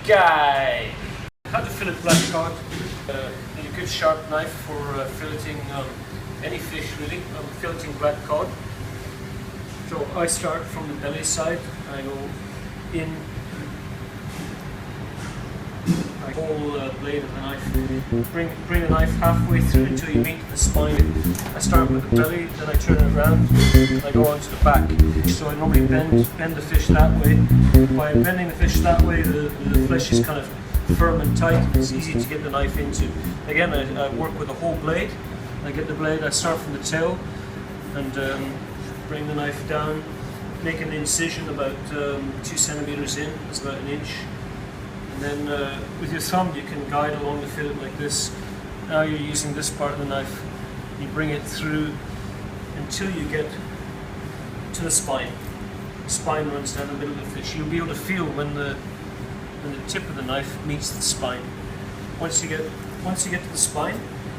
guy! How to fillet black cod. Need a good sharp knife for filleting any fish really. I'm filleting black cod. So I start from the belly side. I go in. I whole blade of the knife. Bring the knife halfway through until you meet the spine. I start with the belly, then I turn it around, and I go onto the back. So I normally bend the fish that way. By bending the fish that way, the flesh is kind of firm and tight. It's easy to get the knife into. Again, I work with a whole blade. I get the blade, I start from the tail, and bring the knife down, make an incision about 2 centimeters in, that's about an inch. And then with your thumb you can guide along the fillet like this. Now you're using this part of the knife. You bring it through until you get to the spine. The spine runs down the middle of the fish. You'll be able to feel when the tip of the knife meets the spine. Once you get to the spine,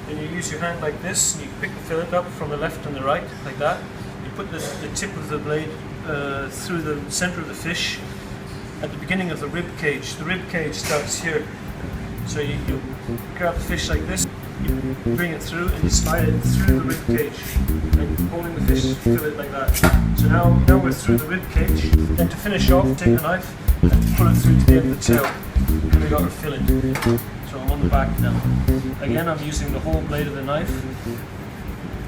then you use your hand like this, and you pick the fillet up from the left and the right, like that. You put the tip of the blade through the center of the fish at the beginning of the rib cage. The rib cage starts here. So you grab the fish like this, you bring it through, and you slide it through the rib cage, and holding the fish fillet like that. So now we're through the rib cage. Then to finish off, take the knife and pull it through to the end of the tail. And we got our fillet. So I'm on the back now. Again, I'm using the whole blade of the knife.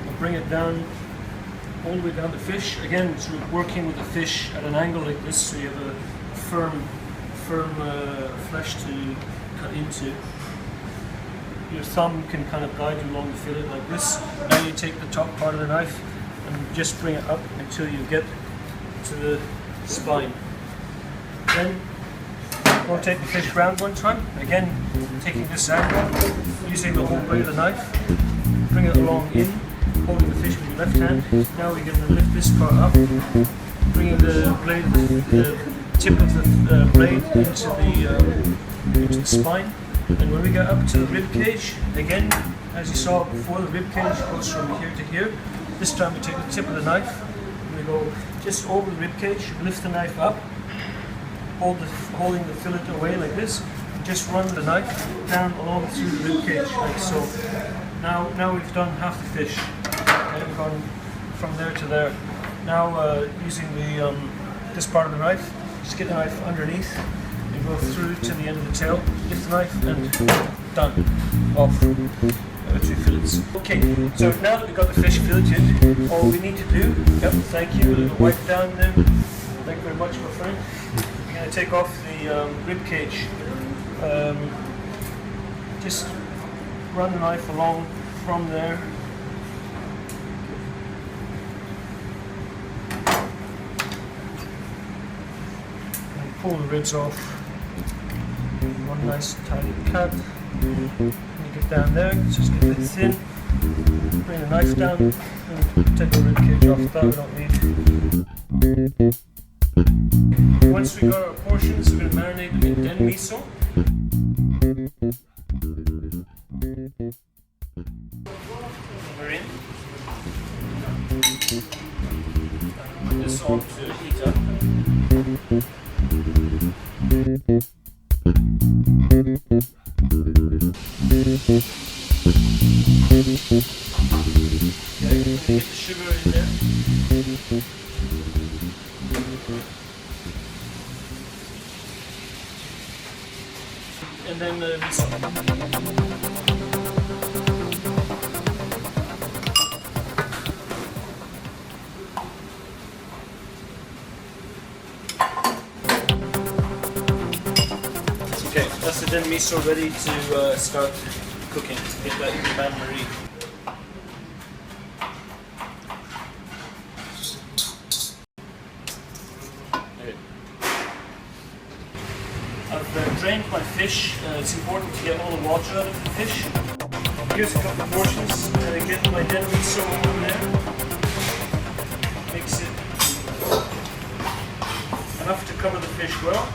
I'll bring it down, all the way down the fish. Again, sort of working with the fish at an angle like this, so you have a firm flesh to cut into. Your thumb can kind of guide you along the fillet like this. Now you take the top part of the knife and just bring it up until you get to the spine. Then we'll take the fish round one time. Again, taking this angle, using the whole blade of the knife, bring it along in, holding the fish with your left hand. Now we're going to lift this part up, bringing the blade, the tip of the blade into the spine. And when we get up to the rib cage, again, as you saw before, the rib cage goes from here to here. This time we take the tip of the knife, and we go just over the rib cage, lift the knife up, holding the fillet away like this, and just run the knife down along through the rib cage, like so. Now we've done half the fish. Okay, we've gone from there to there. Now using this part of the knife, just get the knife underneath, and go through to the end of the tail, lift the knife, and done. Off. 2 fillets. Okay, so now that we've got the fish filleted, all we need to do, thank you, a little wipe down there. Thank you very much, my friend. We're going to take off the rib cage. Just run the knife along from there. And pull the ribs off. One nice tiny cut. When you get down there, just get a bit thin. Bring the knife down and take the rib cage off. That we don't need. Once we got our portions, we're going to marinate them in den miso. We're in. Put this on to heat up. Okay, get the sugar in there. And then miso. Okay, that's the den miso ready to start cooking. Get that in the bain-marie. I've drained my fish. It's important to get all the water out of the fish. Here's a couple of portions, and I get my den miso in there. Mix it enough to cover the fish well.